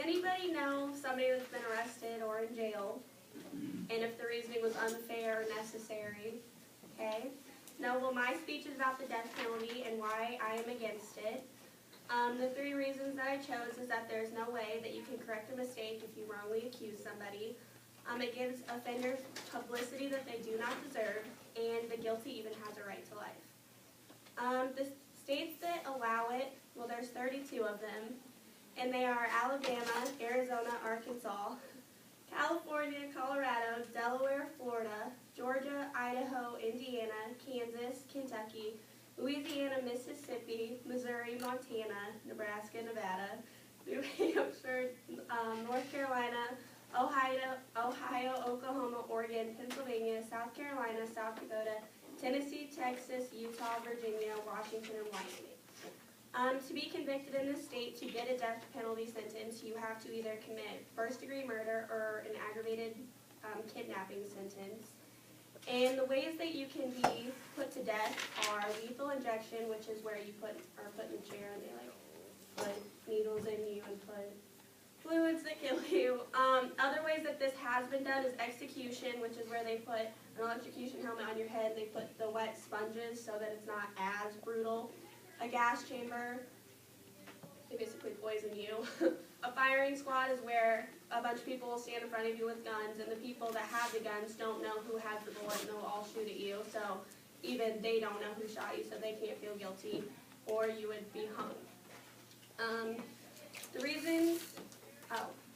anybody know somebody that's been arrested or in jail? And if the reasoning was unfair or necessary? Okay. Now, well, my speech is about the death penalty and why I am against it. The three reasons that I chose is that there's no way that you can correct a mistake if you wrongly accuse somebody. It gives offenders publicity that they do not deserve, and the guilty even has a right to life. The states that allow it, well, there's 32 of them, and they are Alabama, Arizona, Arkansas, California, Colorado, Delaware, Florida, Georgia, Idaho, Indiana, Kansas, Kentucky, Louisiana, Mississippi, Missouri, Montana, Nebraska, Nevada, New Hampshire, North Carolina, Ohio, Oklahoma, Oregon, Pennsylvania, South Carolina, South Dakota, Tennessee, Texas, Utah, Virginia, Washington, and Wyoming. To be convicted in this state to get a death penalty sentence, you have to either commit first-degree murder or an aggravated kidnapping sentence. And the ways that you can be put to death are lethal injection, which is where you are put in a chair and they put needles in you and put fluids that kill you. Other ways that this has been done is execution, which is where they put an electrocution helmet on your head and they put the wet sponges so that it's not as brutal. A gas chamber, they basically poison you. A firing squad is where a bunch of people will stand in front of you with guns, and the people that have the guns don't know who has the bullet, and they'll all shoot at you. So even they don't know who shot you, so they can't feel guilty, or you would be hung. The reasons,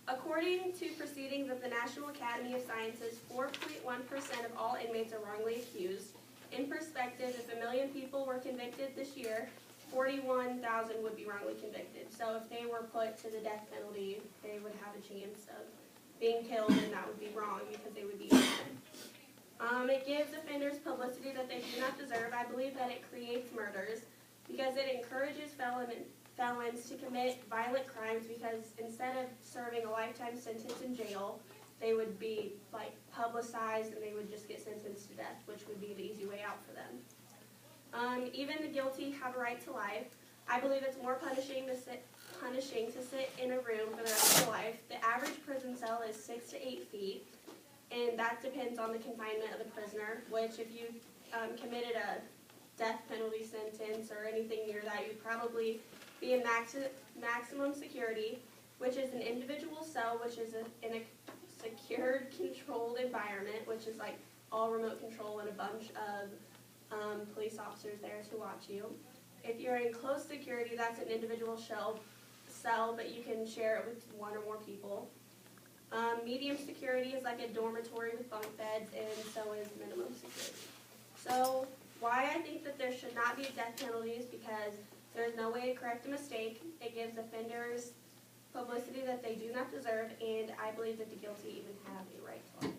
according to proceedings of the National Academy of Sciences, 4.1% of all inmates are wrongly accused. In perspective, if 1 million people were convicted this year, 41,000 would be wrongly convicted. So if they were put to the death penalty, they would have a chance of being killed, and that would be wrong because they would be innocent. It gives offenders publicity that they do not deserve. I believe that it creates murders because it encourages felons to commit violent crimes, because instead of serving a lifetime sentence in jail, they would be publicized and they would just get sentenced to death, which would be the easy way out for them. Even the guilty have a right to life. I believe it's more punishing to sit in a room for the rest of their life. The average prison cell is 6 to 8 feet, and that depends on the confinement of the prisoner, which if you committed a death penalty sentence or anything near that, you'd probably be in maximum security, which is an individual cell, which is in a secured, controlled environment, which is like all remote control and a bunch of police officers there to watch you. If you're in close security, that's an individual cell, but you can share it with one or more people. Medium security is like a dormitory with bunk beds, and so is minimum security. So why I think that there should not be a death penalty is because there's no way to correct a mistake. It gives offenders publicity that they do not deserve, and I believe that the guilty even have a right to life.